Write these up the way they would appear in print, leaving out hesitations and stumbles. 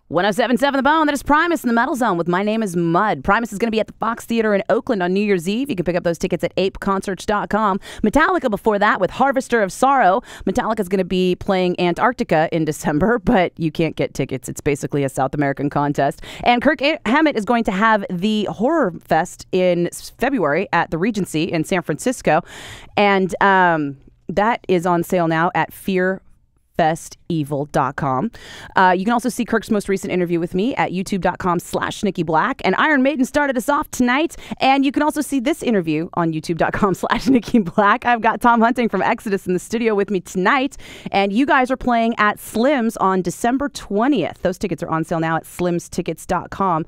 1077 The Bone, that is Primus in the Metal Zone with My Name is Mud. Primus is going to be at the Fox Theater in Oakland on New Year's Eve. You can pick up those tickets at apeconcerts.com. Metallica before that with Harvester of Sorrow. Metallica is going to be playing Antarctica in December, but you can't get tickets. It's basically a South American contest. And Kirk Hammett is going to have the Horror Fest in February at the Regency in San Francisco. And that is on sale now at fearfestevil.com. You can also see Kirk's most recent interview with me at youtube.com/Nikki Blakk. And Iron Maiden started us off tonight. And you can also see this interview on youtube.com/Nikki Blakk. I've got Tom Hunting from Exodus in the studio with me tonight. And you guys are playing at Slim's on December 20th. Those tickets are on sale now at slimstickets.com.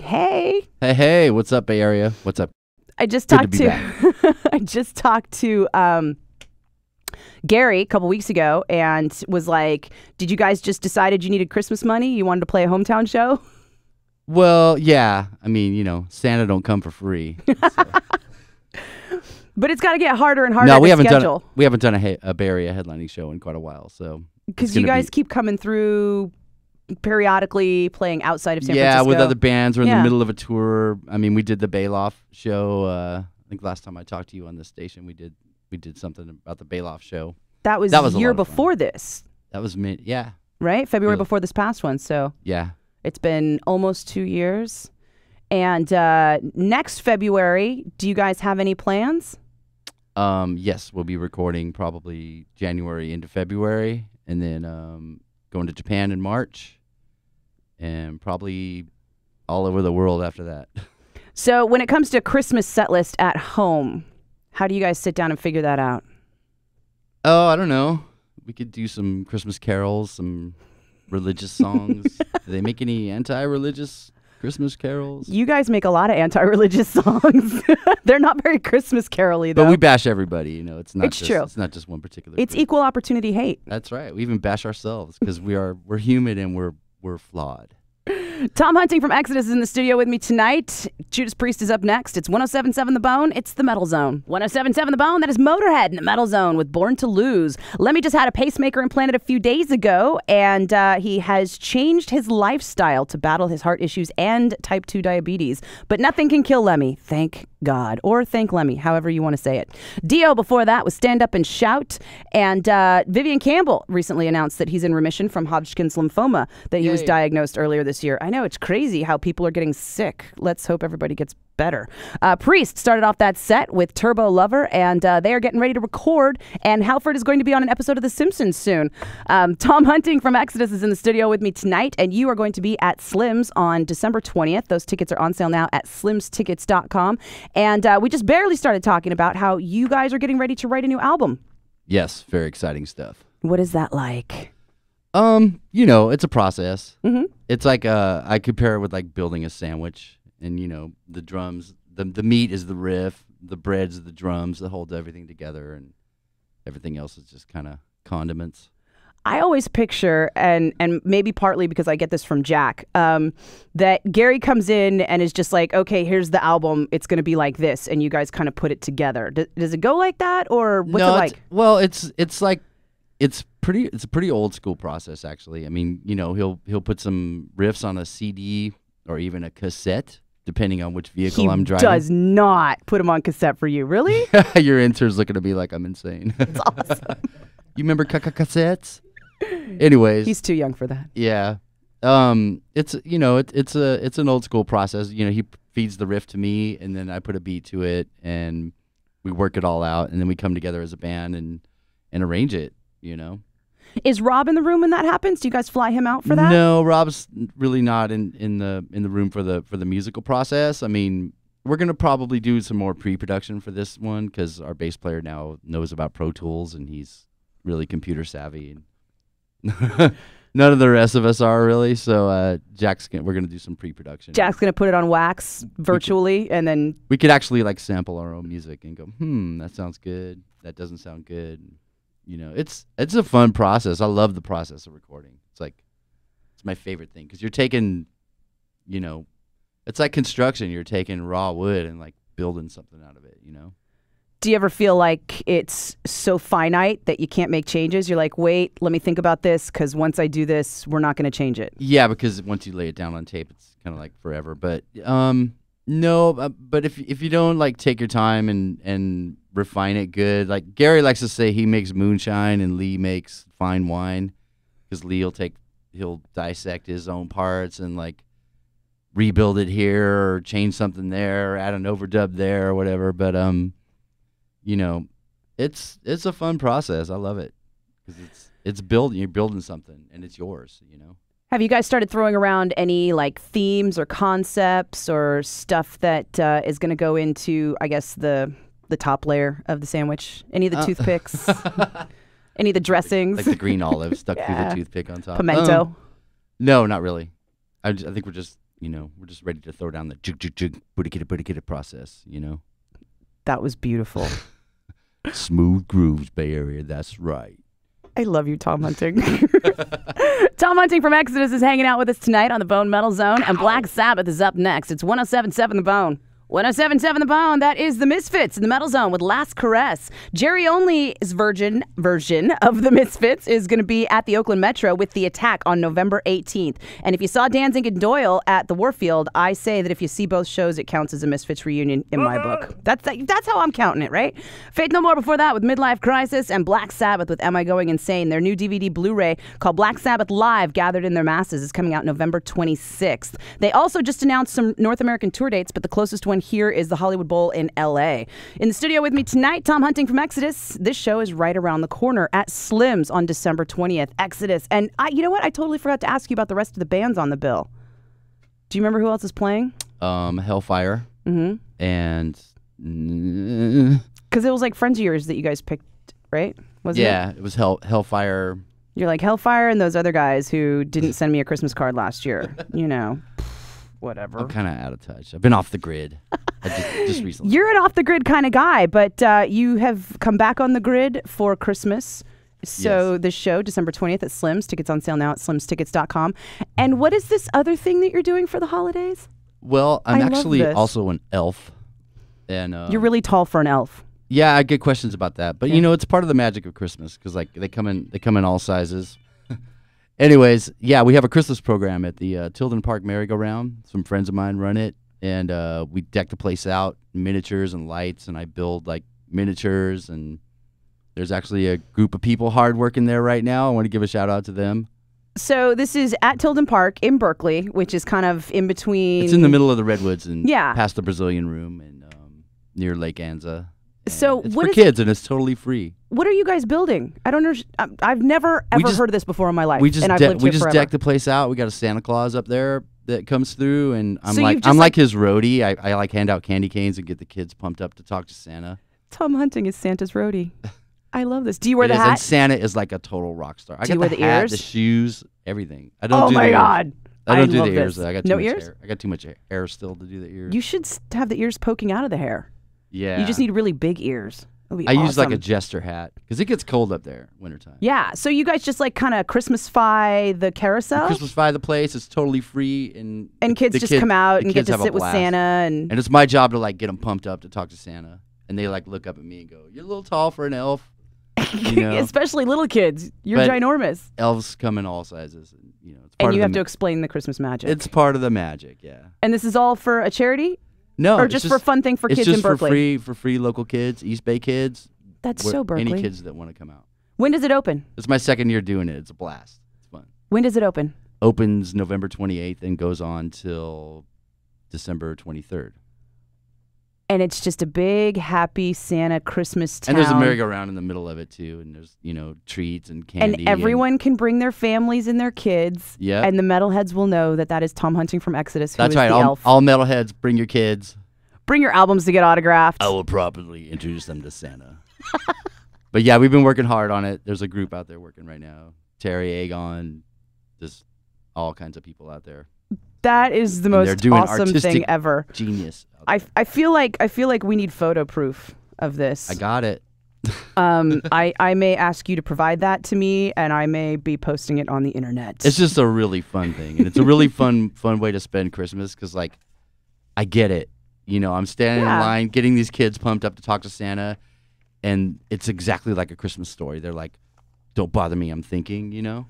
Hey. Hey, what's up, Bay Area? What's up? I just talked to Gary a couple weeks ago and was like, did you guys just decided you needed Christmas money? You wanted to play a hometown show? Well, yeah. I mean, you know, Santa don't come for free. So. But it's got to get harder and harder no, to schedule. We haven't done a Bay Area headlining show in quite a while. So because you guys keep coming through periodically playing outside of San Francisco. Yeah, with other bands. We're in the middle of a tour. I mean, we did the Bailoff show. I think last time I talked to you on the station, we did something about the Bailoff show. That was a year before this. That was yeah. Right? February before this past one. So yeah. It's been almost 2 years. And next February, do you guys have any plans? Yes, we'll be recording probably January into February, and then going to Japan in March, and probably all over the world after that. So when it comes to Christmas set list at home, how do you guys sit down and figure that out? Oh, I don't know. We could do some Christmas carols, some religious songs. Do they make any anti-religious Christmas carols? You guys make a lot of anti-religious songs. They're not very Christmas carol-y, though. But we bash everybody, you know. It's true. It's not just one particular It's group. Equal opportunity hate. That's right. We even bash ourselves because we're human and we're flawed. Tom Hunting from Exodus is in the studio with me tonight. Judas Priest is up next. It's 1077 The Bone. It's the Metal Zone. 1077 The Bone. That is Motorhead in the Metal Zone with Born to Lose. Lemmy just had a pacemaker implanted a few days ago, and he has changed his lifestyle to battle his heart issues and type 2 diabetes. But nothing can kill Lemmy. Thank God. Or thank Lemmy, however you want to say it. Dio before that was Stand Up and Shout. And Vivian Campbell recently announced that he's in remission from Hodgkin's lymphoma that he was diagnosed earlier this year. I know, it's crazy how people are getting sick. Let's hope everybody gets better. Priest started off that set with Turbo Lover, and they are getting ready to record, and Halford is going to be on an episode of The Simpsons soon. Tom Hunting from Exodus is in the studio with me tonight, and you are going to be at Slim's on December 20th. Those tickets are on sale now at slimstickets.com. And we just barely started talking about how you guys are getting ready to write a new album. Yes, very exciting stuff. What is that like? You know, it's a process. Mm-hmm. It's like I compare it with like building a sandwich, and you know, the drums, the meat is the riff, the bread's the drums that hold everything together, and everything else is just kind of condiments. I always picture, and maybe partly because I get this from Jack, that Gary comes in and is just like, okay, here's the album, it's going to be like this, and you guys kind of put it together. Does it go like that, or what's it like? Well, it's like it's a pretty old school process, actually. I mean, you know, he'll put some riffs on a CD or even a cassette, depending on which vehicle I'm driving. He does not put them on cassette for you, really? Your intern's looking at me like I'm insane. It's awesome. You remember cassettes? Anyways, he's too young for that. Yeah, it's you know it's an old school process. You know, he feeds the riff to me, and then I put a beat to it, and we work it all out, and then we come together as a band and arrange it. You know, is Rob in the room when that happens? Do you guys fly him out for that? No, Rob's really not in the room for the musical process. I mean, we're gonna probably do some more pre-production for this one because our bass player now knows about Pro Tools, and he's really computer savvy. And none of the rest of us are really, so we're gonna do some pre-production. Jack's gonna put it on wax virtually, and then we could actually like sample our own music and go, that sounds good. That doesn't sound good. You know, it's a fun process. I love the process of recording. It's my favorite thing because you're taking, you know, it's like construction. You're taking raw wood and like building something out of it. You know. Do you ever feel like it's so finite that you can't make changes? You're like, wait, let me think about this, because once I do this, we're not going to change it. Yeah, because once you lay it down on tape, it's kind of like forever. But no, but if you don't like take your time and refine it good, like Gary likes to say, he makes moonshine and Lee makes fine wine, because Lee he'll dissect his own parts and like rebuild it here or change something there, or add an overdub there or whatever. But you know, it's a fun process. I love it because it's building. You're building something and it's yours. You know. Have you guys started throwing around any like themes or concepts or stuff that is going to go into, I guess, the top layer of the sandwich? Any of the toothpicks? Any of the dressings? Like the green olive stuck through the toothpick on top. Pimento? No, not really. I think we're just ready to throw down the jig jig jig booty process. You know. That was beautiful. Smooth grooves, Bay Area. That's right. I love you, Tom Hunting. Tom Hunting from Exodus is hanging out with us tonight on the Bone Metal Zone, and Black Sabbath is up next. It's 107.7 The Bone. 107.7 The Bone, that is the Misfits in the Metal Zone with Last Caress. Jerry Only's version of the Misfits is going to be at the Oakland Metro with The Attack on November 18th. And if you saw Danzig and Doyle at the Warfield, I say that if you see both shows, it counts as a Misfits reunion in my book. That's how I'm counting it, right? Faith No More before that with Midlife Crisis, and Black Sabbath with Am I Going Insane. Their new DVD Blu-ray called Black Sabbath Live, Gathered in Their Masses, is coming out November 26th. They also just announced some North American tour dates, but the closest one here is the Hollywood Bowl in L.A. In the studio with me tonight, Tom Hunting from Exodus. This show is right around the corner at Slim's on December 20th. Exodus. And you know what? I totally forgot to ask you about the rest of the bands on the bill. Do you remember who else is playing? Hellfire. Mm-hmm. And... Because it was like friends of yours that you guys picked, right? Wasn't it was Hellfire. You're like Hellfire and those other guys who didn't send me a Christmas card last year. You know. Whatever. I'm kind of out of touch. I've been off the grid. just recently. You're an off-the-grid kind of guy, but you have come back on the grid for Christmas. So the show, December 20th at Slim's. Tickets on sale now at slimstickets.com. And what is this other thing that you're doing for the holidays? Well, I'm actually also an elf. And you're really tall for an elf. Yeah, I get questions about that. But, you know, it's part of the magic of Christmas because, like, they come in all sizes. Anyways, yeah, we have a Christmas program at the Tilden Park Merry-Go-Round. Some friends of mine run it, and we deck the place out, miniatures and lights, and I build like miniatures. And there's actually a group of people hard working there right now. I want to give a shout out to them. So this is at Tilden Park in Berkeley, which is kind of in between. It's in the middle of the Redwoods and past the Brazilian Room and near Lake Anza. So it's for kids, and it's totally free. What are you guys building? I don't know. I've never ever heard of this before in my life. We just deck the place out. We got a Santa Claus up there that comes through, and I'm like his roadie. I like hand out candy canes and get the kids pumped up to talk to Santa. Tom Hunting is Santa's roadie. I love this. Do you wear the hat? And Santa is like a total rock star. I got the hat, ears? The shoes, everything. I don't. Oh my God! I don't do the ears. I got too much ears. Hair. I got too much hair still to do the ears. You should have the ears poking out of the hair. Yeah. You just need really big ears. I use like a jester hat because it gets cold up there wintertime. Yeah. So you guys just like kind of Christmasify the carousel? Christmasify the place. It's totally free. And kids just come out and get to sit with Santa. And it's my job to like get them pumped up to talk to Santa. And they like look up at me and go, "You're a little tall for an elf." You know? Especially little kids. You're ginormous. Elves come in all sizes. And, you know, it's and you have to explain the Christmas magic. It's part of the magic, yeah. And this is all for a charity? No, or just for a fun thing for kids in Berkeley? It's just for free local kids, East Bay kids. That's so Berkeley. Any kids that want to come out. When does it open? It's my second year doing it. It's a blast. It's fun. When does it open? Opens November 28th and goes on till December 23rd. And it's just a big, happy Santa Christmas town. And there's a merry-go-round in the middle of it, too. And there's, you know, treats and candy. And everyone can bring their families and their kids. Yeah. And the metalheads will know that is Tom Hunting from Exodus, who That's is right. the elf. All metalheads, bring your kids. Bring your albums to get autographed. I will properly introduce them to Santa. But yeah, we've been working hard on it. There's a group out there working right now. Terry, Aegon, just all kinds of people out there. That is the most awesome thing ever. Genius. I feel like we need photo proof of this. I got it. I may ask you to provide that to me, and I may be posting it on the internet. It's just a really fun thing, and it's a really fun way to spend Christmas because, like, I get it. You know, I'm standing in line, getting these kids pumped up to talk to Santa, and it's exactly like A Christmas Story. They're like, "Don't bother me, I'm thinking," you know.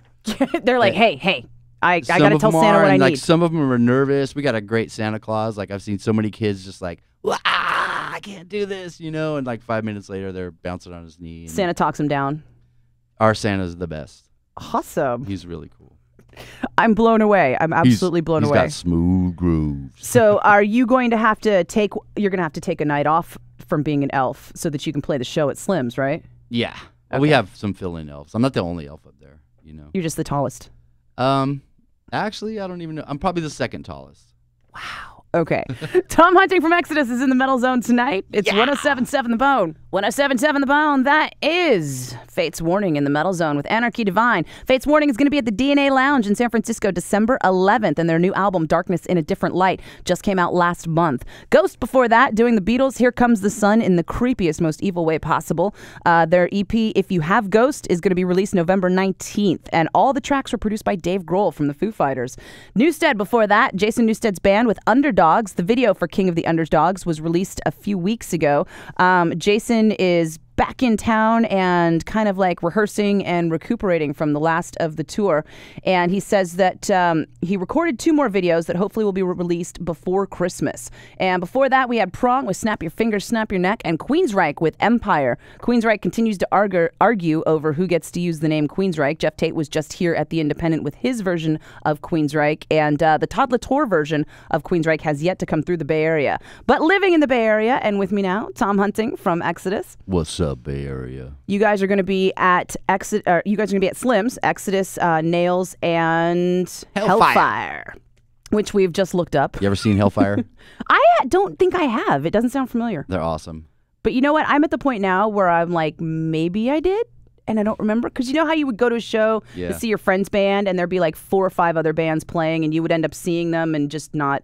They're like, hey, I gotta tell Santa what I need. Some of them are nervous. We got a great Santa Claus. Like I've seen so many kids just like, I can't do this, you know. And like 5 minutes later, they're bouncing on his knee. Santa talks him down. Our Santa's the best. Awesome. He's really cool. I'm blown away. I'm absolutely blown away. He's got smooth grooves. So are you going to have to take? You're going to have to take a night off from being an elf so that you can play the show at Slim's, right? Yeah. Okay. We have some fill-in elves. I'm not the only elf up there, you know. You're just the tallest. Actually, I don't even know. I'm probably the second tallest. Wow. Okay. Tom Hunting from Exodus is in the Metal Zone tonight. It's 107.7 The Bone. 107.7 The Bone. That is Fate's Warning in the Metal Zone with Anarchy Divine. Fate's Warning is going to be at the DNA Lounge in San Francisco December 11th, and their new album, Darkness in a Different Light, just came out last month. Ghost before that, doing the Beatles' Here Comes the Sun in the creepiest, most evil way possible. Their EP, If You Have Ghost, is going to be released November 19th, and all the tracks were produced by Dave Grohl from the Foo Fighters. Newsted before that, Jason Newsted's band with Underdogs. The video for King of the Underdogs was released a few weeks ago. Jason is back in town and kind of like rehearsing and recuperating from the last of the tour. And he says that he recorded 2 more videos that hopefully will be released before Christmas. And before that, we had Prong with Snap Your Fingers, Snap Your Neck, and Queensryche with Empire. Queensryche continues to argue over who gets to use the name Queensryche. Jeff Tate was just here at the Independent with his version of Queensryche, and the Todd LaTorre version of Queensryche has yet to come through the Bay Area. But living in the Bay Area, and with me now, Tom Hunting from Exodus. What's up, Bay Area? You guys are going to be at Slim's, Exodus, Nails, and Hellfire, which we've just looked up. You ever seen Hellfire? I don't think I have. It doesn't sound familiar. They're awesome. But you know what? I'm at the point now where I'm like, maybe I did, and I don't remember. Because you know how you would go to a show to see your friend's band, and there'd be like 4 or 5 other bands playing, and you would end up seeing them and just not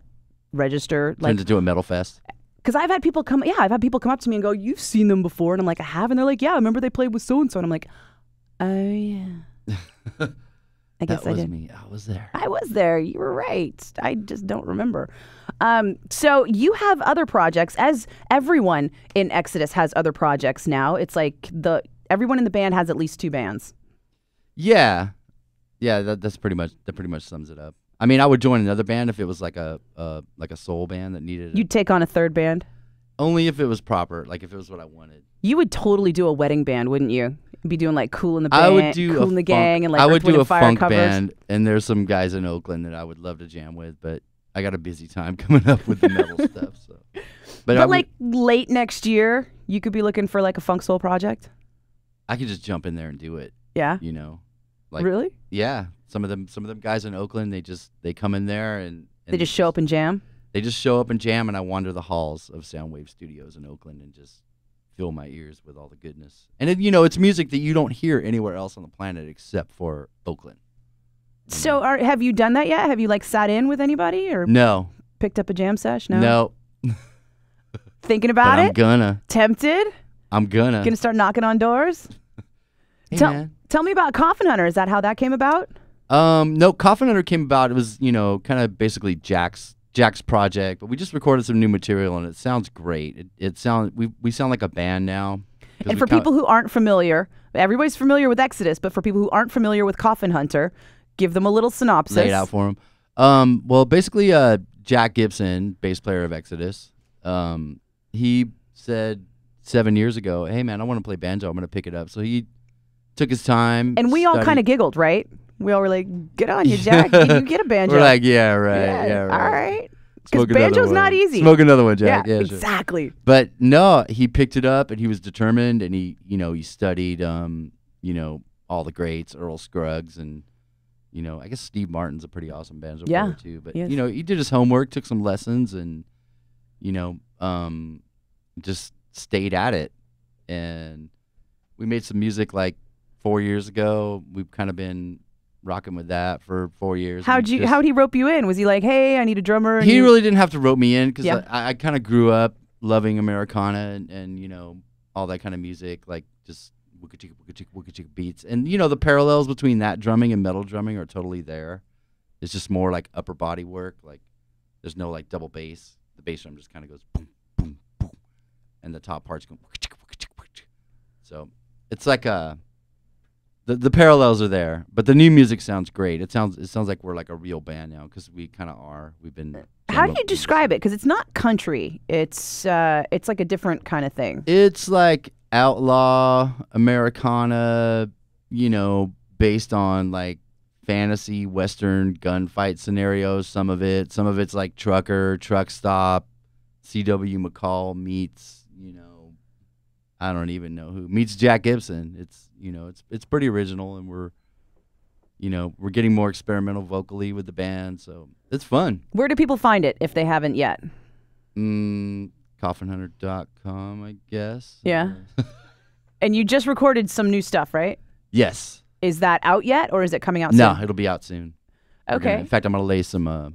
register. Turns into a metal fest. Because I've had people come up to me and go, "You've seen them before," and I'm like, "I have," and they're like, "Yeah, I remember they played with so and so," and I'm like, "Oh yeah." I guess I did. That was me. I was there. I was there. You were right. I just don't remember. So you have other projects, as everyone in Exodus has other projects now. It's like everyone in the band has at least 2 bands. Yeah, that pretty much sums it up. I mean, I would join another band if it was like a soul band that needed. You'd take on a 3rd band? Only if it was proper, like if it was what I wanted. You would totally do a wedding band, wouldn't you? Be doing like Cool in the Band, I would do Cool in the Gang, and like I would do a funk covers. band, and there's some guys in Oakland that I would love to jam with, but I got a busy time coming up with the metal stuff. So, but like late next year, you could be looking for like a funk soul project. I could just jump in there and do it. Yeah. You know. Like, really? Yeah. Some of them guys in Oakland, they come in there and they just show up and jam. They just show up and jam, and I wander the halls of Soundwave Studios in Oakland and just fill my ears with all the goodness. And it's music that you don't hear anywhere else on the planet except for Oakland. So have you done that yet? Have you like sat in with anybody or no picked up a jam sesh? No. Thinking about it? I'm gonna. Tempted? I'm gonna start knocking on doors? Hey, man. Tell me about Coffin Hunter. Is that how that came about? No, Coffin Hunter came about. It was, kind of basically Jack's project, but we just recorded some new material and it sounds great. We sound like a band now. And for people who aren't familiar, everybody's familiar with Exodus, but for people who aren't familiar with Coffin Hunter, give them a little synopsis. Lay it out for them. Well, basically, Jack Gibson, bass player of Exodus, he said 7 years ago, "Hey man, I want to play banjo. I'm going to pick it up." So he took his time. And we all kind of giggled, right? We all were like, "Get on you, Jack. Can you get a banjo?" We're like, "Yeah, right. Yeah, right. All right." Because banjo's not easy. Smoke another one, Jack. Yeah, exactly. Sure. But no, he picked it up and he was determined, and he studied, all the greats, Earl Scruggs, and I guess Steve Martin's a pretty awesome banjo player too. But he did his homework, took some lessons, and just stayed at it. And we made some music like 4 years ago. We've kind of been rocking with that for 4 years. How'd he rope you in? Was he like, "Hey, I need a drummer"? He really didn't have to rope me in because I kind of grew up loving Americana and all that kind of music, like just wooka chicka wooka chicka wooka chicka beats. And the parallels between that drumming and metal drumming are totally there. It's just more like upper body work. Like there's no like double bass. The bass drum just kind of goes boom, boom, boom, and the top parts go wooka chicka wooka chicka wooka chicka. So it's like the parallels are there, but the new music sounds great. It sounds like we're like a real band now because we kind of are. We've been. How do you describe it? Because it's not country. It's like a different kind of thing. It's like outlaw Americana, based on like fantasy Western gunfight scenarios. Some of it's like truck stop, C.W. McCall meets, I don't even know who meets Jack Gibson. It's pretty original, and we're getting more experimental vocally with the band, so it's fun. Where do people find it if they haven't yet? Coffinhunter.com, I guess. Yeah. And you just recorded some new stuff, right? Yes. Is that out yet, or is it coming out soon? No, it'll be out soon. Okay. In fact, I'm gonna lay some of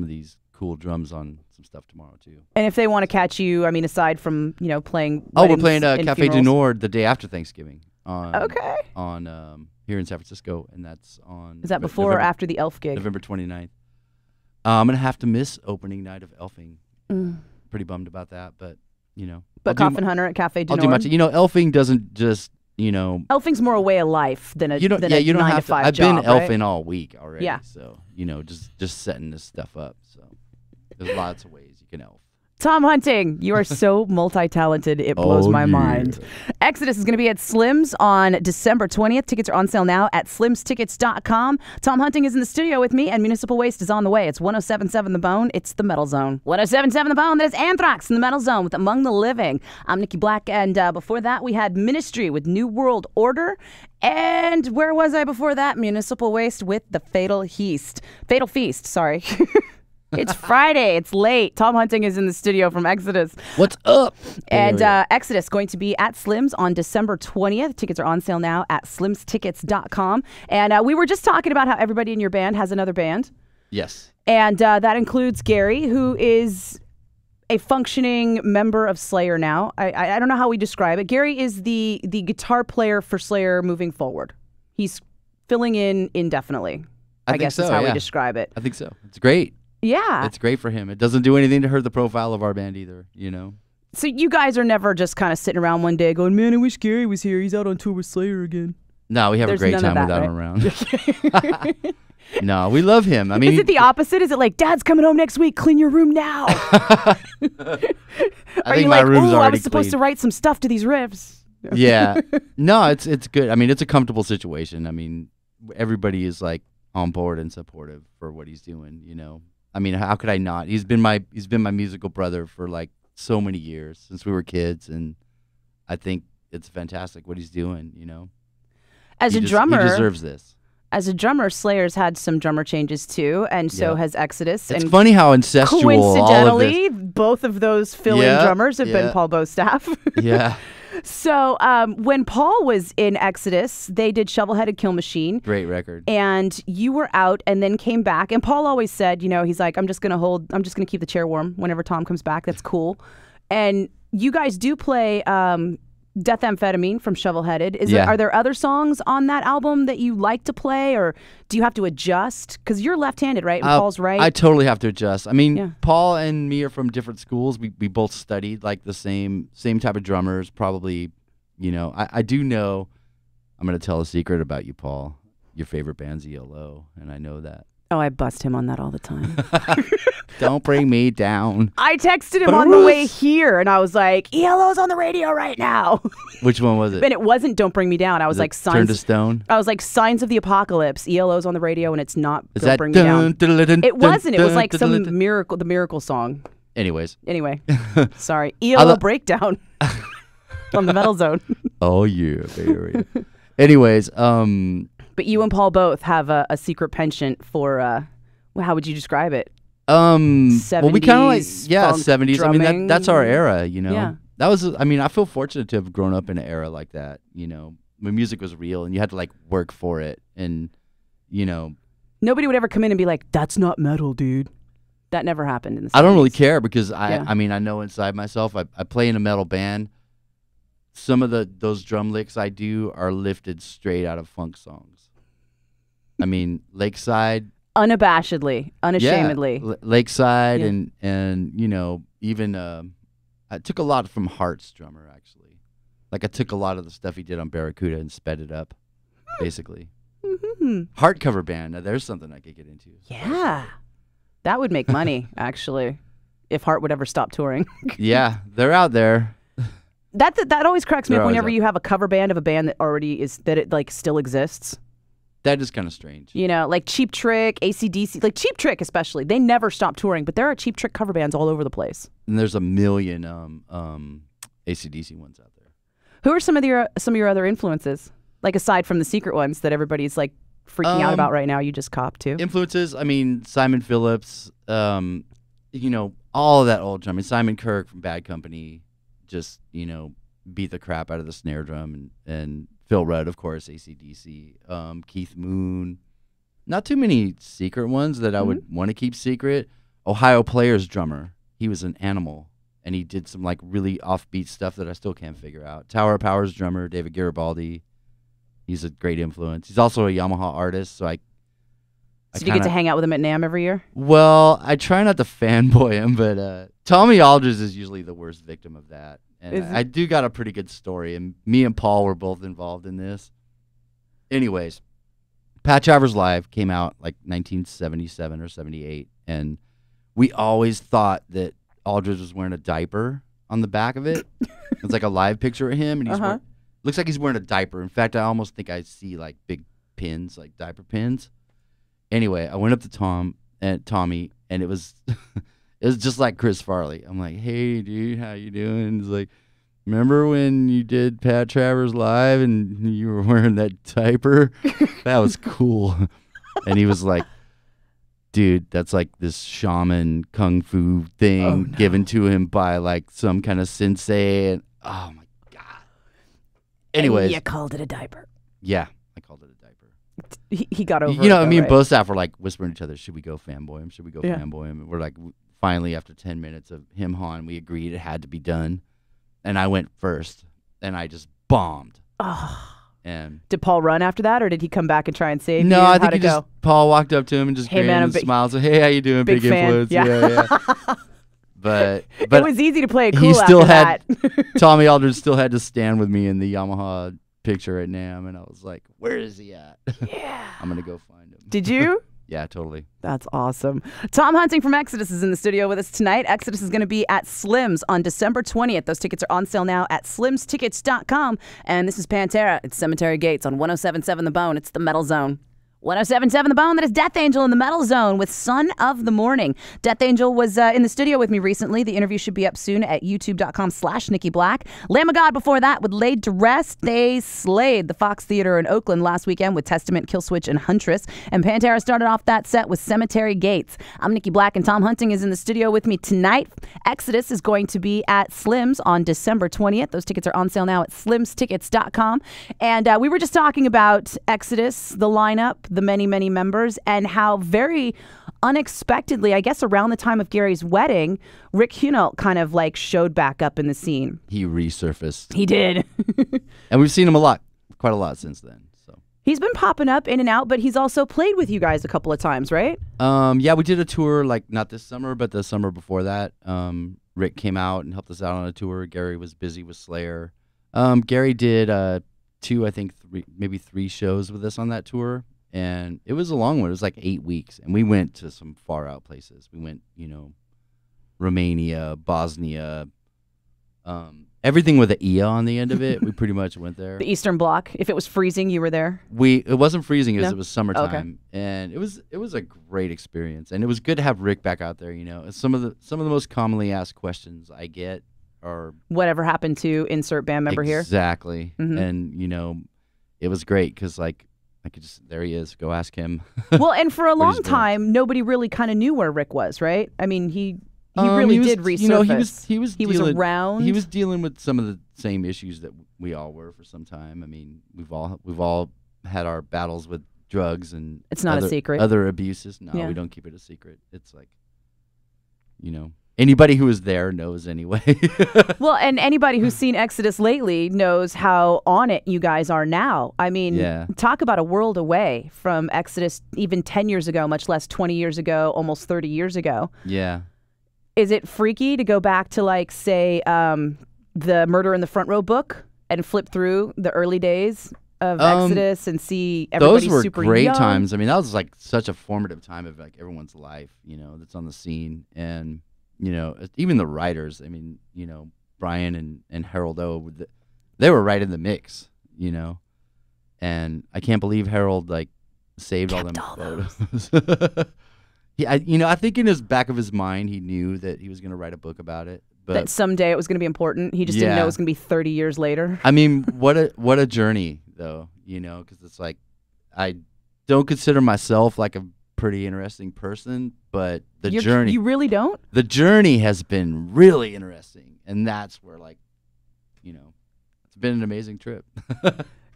these cool drums on some stuff tomorrow too. And if they want to catch you, I mean, aside from playing. We're playing Cafe funerals. du Nord the day after Thanksgiving. Okay. On here in San Francisco, and that's on. Is that before or after the Elf gig? November 29th. I'm gonna have to miss opening night of Elfing. Pretty bummed about that, but But Coffin Hunter at Cafe du I'll Nord. do much. Elfing doesn't just Elfing's more a way of life than a you don't than a you don't 9 have to 5 I've job, been elfing all week already. Yeah. So just setting this stuff up. So there's lots of ways you can elf. Tom Hunting, you are so multi-talented, it blows my mind. Exodus is going to be at Slim's on December 20th. Tickets are on sale now at slimstickets.com. Tom Hunting is in the studio with me, and Municipal Waste is on the way. It's 107.7 The Bone. It's the Metal Zone. 107.7 The Bone. That is Anthrax in the Metal Zone with Among the Living. I'm Nikki Blakk, and before that, we had Ministry with New World Order. And where was I before that? Municipal Waste with the Fatal Feast. Fatal Feast, sorry. It's Friday. It's late. Tom Hunting is in the studio from Exodus. What's up? And Exodus going to be at Slim's on December 20th. Tickets are on sale now at slimstickets.com. And we were just talking about how everybody in your band has another band. Yes. And that includes Gary, who is a functioning member of Slayer now. I don't know how we describe it. Gary is the guitar player for Slayer moving forward. He's filling in indefinitely, I guess is how we describe it. I think so. It's great. Yeah. It's great for him. It doesn't do anything to hurt the profile of our band either, So you guys are never just kind of sitting around one day going, man, I wish Gary was here. He's out on tour with Slayer again. No, we have a great time without him around. No, we love him. I mean, is it the opposite? Is it like, Dad's coming home next week, clean your room now? I think my room's already I was supposed clean. to write some stuff to these riffs. Yeah. No, it's good. I mean, it's a comfortable situation. I mean, everybody is like on board and supportive for what he's doing, I mean, how could I not? He's been my musical brother for like so many years since we were kids, and I think it's fantastic what he's doing. As a drummer, he deserves this. As a drummer, Slayer's had some drummer changes too, and so has Exodus. It's and funny how incestual. Coincidentally, all of this. Both of those fill-in drummers have been Paul Bostaph. Yeah. So when Paul was in Exodus, they did Shovel-Headed Kill Machine. Great record. And you were out and then came back. And Paul always said, he's like, I'm just going to keep the chair warm whenever Tom comes back. That's cool. And you guys do play Death Amphetamine from Shovel-Headed. Are there other songs on that album that you like to play, or do you have to adjust? Because you're left-handed, right? And Paul's right. I totally have to adjust. I mean, Paul and me are from different schools. We both studied like the same type of drummers. Probably, I do know. I'm going to tell a secret about you, Paul. Your favorite band's ELO, and I know that. Oh, I bust him on that all the time. Don't bring me down. I texted him on the way here, and I was like, ELO's on the radio right now. Which one was it? And it wasn't Don't Bring Me Down. I was like, Turn to Stone? I was like, Signs of the Apocalypse. ELO's on the radio, and it's not Don't Bring Me Down. It wasn't. It was like the Miracle song. Anyways. Anyway. Sorry. ELO Breakdown from the Metal Zone. Oh, yeah, baby. Anyways, But you and Paul both have a secret penchant for, how would you describe it? 70s, well, we kind of like 70s. Drumming. I mean, that's our era, Yeah. That was. I mean, I feel fortunate to have grown up in an era like that. When music was real and you had to like work for it, and nobody would ever come in and be like, "That's not metal, dude." That never happened in the 70s. I don't really care because I mean, I know inside myself. I play in a metal band. Some of those drum licks I do are lifted straight out of funk songs. I mean, Lakeside. Unabashedly, unashamedly. Yeah, Lakeside and even I took a lot from Heart's drummer actually. Like I took a lot of the stuff he did on Barracuda and sped it up, basically. Hardcover band. Now there's something I could get into. Yeah. That would make money, actually, if Heart would ever stop touring. Yeah, they're out there. That always cracks me They're up whenever always you have a cover band of a band that already is, that it like still exists. That is kind of strange. You know, like Cheap Trick, AC/DC, like Cheap Trick especially. They never stop touring, but there are Cheap Trick cover bands all over the place. And there's a million AC/DC ones out there. Who are some of your other influences? Like aside from the secret ones that everybody's like freaking out about right now, you just cop to? Influences, I mean, Simon Phillips, you know, all of that old drum. I mean, Simon Kirke from Bad Company just, you know, beat the crap out of the snare drum. And Phil Rudd, of course, AC/DC. Keith Moon. Not too many secret ones that I would want to keep secret. Ohio Players drummer. He was an animal. And he did some like really offbeat stuff that I still can't figure out. Tower of Power's drummer, David Garibaldi. He's a great influence. He's also a Yamaha artist, so So you get to hang out with him at NAMM every year? Well, I try not to fanboy him, but Tommy Aldridge is usually the worst victim of that. And I do got a pretty good story, and me and Paul were both involved in this. Anyways, Pat Travers Live came out like 1977 or 78, and we always thought that Aldridge was wearing a diaper on the back of it. It's like a live picture of him, and he's looks like he's wearing a diaper. In fact, I almost think I see like big pins, like diaper pins. Anyway, I went up to Tommy, and it was it was just like Chris Farley. I'm like, "Hey, dude, how you doing?" He's like, "Remember when you did Pat Travers Live and you were wearing that diaper? That was cool." And he was like, "Dude, that's like this shaman kung fu thing given to him by like some kind of sensei." And oh my god. Anyways, and you called it a diaper. Yeah, I called it a diaper. He got over it. You know, though, me and right? both staff were like whispering to each other, "Should we go fanboy him? Should we go fanboy him?" And we're like, finally, after 10 minutes of him hawing, we agreed it had to be done. And I went first, and I just bombed. Oh. And did Paul run after that, or did he come back and try and save you? No, I think How'd it Paul walked up to him and just grinned and smiled. Said, "Hey, how you doing? Big fan. influence." Yeah. But it was easy to play it cool he still after that. Tommy Aldridge still had to stand with me in the Yamaha picture at NAMM, and I was like, "Where is he at?" Yeah. I'm gonna go find him. Did you? Yeah, totally. That's awesome. Tom Hunting from Exodus is in the studio with us tonight. Exodus is going to be at Slim's on December 20th. Those tickets are on sale now at slimstickets.com. And this is Pantera. It's Cemetery Gates on 107.7 The Bone. It's the Metal Zone. 107.7 The Bone. That is Death Angel in the Metal Zone with Son of the Morning. Death Angel was in the studio with me recently. The interview should be up soon at youtube.com/Nikki Blakk. Lamb of God before that with Laid to Rest. They slayed the Fox Theater in Oakland last weekend with Testament, Killswitch, and Huntress. And Pantera started off that set with Cemetery Gates. I'm Nikki Blakk, and Tom Hunting is in the studio with me tonight. Exodus is going to be at Slim's on December 20th. Those tickets are on sale now at slimstickets.com. And we were just talking about Exodus, the lineup, the many, many members, and how very unexpectedly, I guess around the time of Gary's wedding, Rick Hunolt kind of like showed back up in the scene. He resurfaced. He did. And we've seen him quite a lot since then. So he's been popping up in and out, but he's also played with you guys a couple of times, right? Yeah, we did a tour, like not this summer, but the summer before that. Rick came out and helped us out on a tour. Gary was busy with Slayer. Gary did maybe three shows with us on that tour. And it was a long one. It was like 8 weeks. And we went to some far out places. We went, Romania, Bosnia, everything with an Ia on the end of it. We pretty much went there. The Eastern Bloc. If it was freezing, you were there? It wasn't freezing. It No? was summertime. Okay. And it was a great experience. And it was good to have Rick back out there. Some of the most commonly asked questions I get are, whatever happened to insert band member here? Exactly. Mhm. And, it was great because, like, I could there he is. Go ask him. Well, and for a What he's long doing. time, nobody really kind of knew where Rick was, right? I mean, he really did resurface. He was around. He was dealing with some of the same issues that we all were for some time. I mean, we've all had our battles with drugs and It's not a secret. Other abuses. No, Yeah. we don't keep it a secret. It's like, anybody who was there knows anyway. Well, and anybody who's seen Exodus lately knows how on it you guys are now. I mean, Yeah. talk about a world away from Exodus even 10 years ago, much less 20 years ago, almost 30 years ago. Yeah. Is it freaky to go back to, like, say, the Murder in the Front Row book and flip through the early days of Exodus and see everybody those were super great young? times. I mean, that was like such a formative time of like everyone's life, you know, that's on the scene. And, you know, even the writers, I mean, you know, Brian and Harold O, they were right in the mix, you know. And I can't believe Harold like saved all them photos. You know, I think in his back of his mind, he knew that he was going to write a book about it. But That someday it was going to be important. He just didn't know it was going to be 30 years later. I mean, what a journey, though, you know, because it's like I don't consider myself like a pretty interesting person, but the journey. You really don't? The journey has been really interesting, and that's where, like, you know, it's been an amazing trip.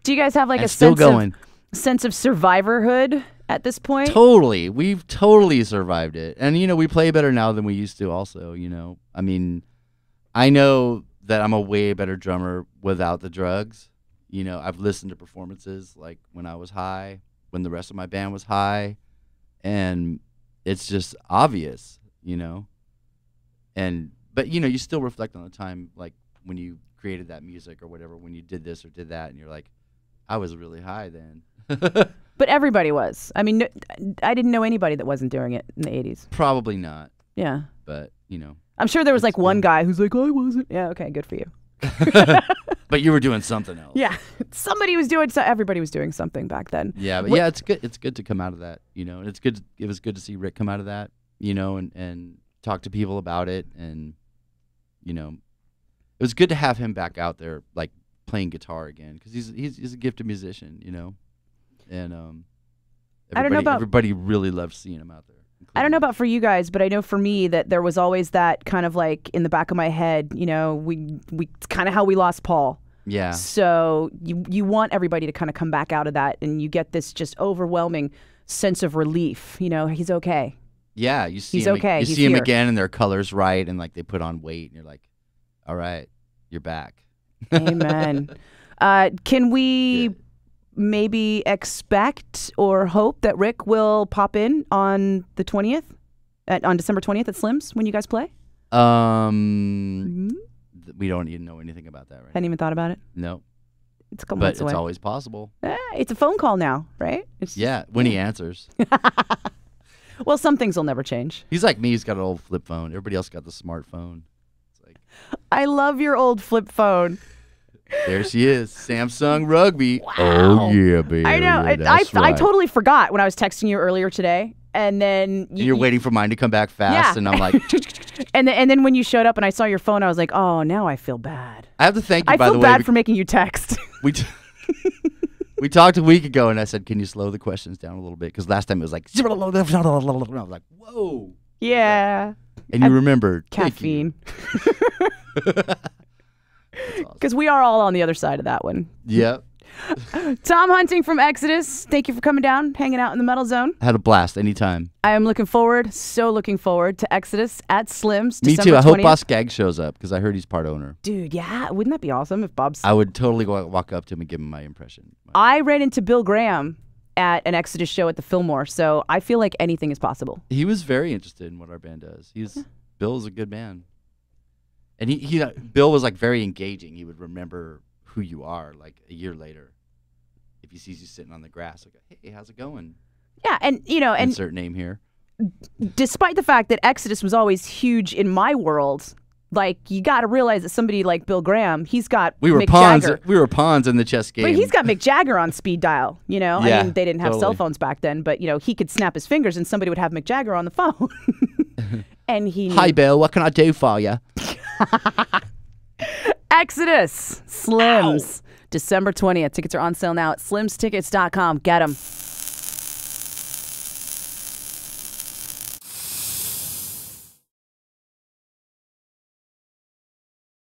Do you guys have like and a still going. sense of survivorhood at this point? Totally. We've totally survived it. And, you know, we play better now than we used to also, you know. I mean, I know that I'm a way better drummer without the drugs. You know, I've listened to performances like when I was high, when the rest of my band was high, and it's just obvious, you know. But, you know, you still reflect on the time, like when you created that music or whatever, when you did this or did that, and you're like, I was really high then. But everybody was. I mean, I didn't know anybody that wasn't doing it in the 80s. Probably not. Yeah. But, you know. I'm sure there was like one guy who's like, I wasn't. Yeah, okay, good for you. But you were doing something else. Yeah. Somebody was doing, everybody was doing something back then. Yeah, but yeah, it's good. It's good to come out of that, you know, and it's good. It was good to see Rick come out of that, you know, and talk to people about it. And, you know, it was good to have him back out there, like playing guitar again, because he's a gifted musician, you know. And I don't know about, everybody really loves seeing him out there. I don't know about for you guys, but I know for me that there was always that kind of like in the back of my head, you know, we it's kind of how we lost Paul. Yeah. So you want everybody to kind of come back out of that, and you get this just overwhelming sense of relief. You know, he's okay. Yeah, you see he's him. Okay. You he's see him here. again, and their colors right, and like they put on weight, and you're like, all right, you're back. Amen. Can we maybe expect or hope that Rick will pop in on the 20th, on December 20th at Slim's when you guys play? We don't even know anything about that right Hadn't even thought about it? No. It's a couple but months away. It's always possible. It's a phone call now, right? When he answers. Well, some things will never change. He's like me. He's got an old flip phone. Everybody else got the smartphone. It's like, I love your old flip phone. There she is, Samsung Rugby. Wow. Oh yeah, baby. I know. I totally forgot when I was texting you earlier today, and then you're waiting for mine to come back fast, and I'm like, and then when you showed up and I saw your phone, I was like, oh, now I feel bad. I have to thank you. By the way, I feel bad for making you text. We talked a week ago, and I said, can you slow the questions down a little bit? Because last time it was like, I was like, whoa. Yeah. And you remembered caffeine. Because we are all on the other side of that one. Yep. Tom Hunting from Exodus, thank you for coming down, hanging out in the Metal Zone. Had a blast anytime. I am looking forward to Exodus at Slim's. Me December too. I 20th. hope Boss Gag shows up because I heard he's part owner. Dude, yeah. Wouldn't that be awesome if Bob's... I would totally walk up to him and give him my impression. I ran into Bill Graham at an Exodus show at the Fillmore, so I feel like anything is possible. He was very interested in what our band does. Bill is a good man. And Bill was like very engaging. He would remember who you are like a year later. If he sees you sitting on the grass, like, hey, how's it going? Yeah, and you know, and insert name here. Despite the fact that Exodus was always huge in my world, like you got to realize that somebody like Bill Graham, he's got Mick Jagger. We were pawns in the chess game. But he's got Mick Jagger on speed dial. You know, yeah, I mean, they didn't have cell phones back then, but you know, he could snap his fingers and somebody would have Mick Jagger on the phone. And he. Hi, Bill. What can I do for you? Exodus, Slim's, December 20th. Tickets are on sale now at slimstickets.com. Get them.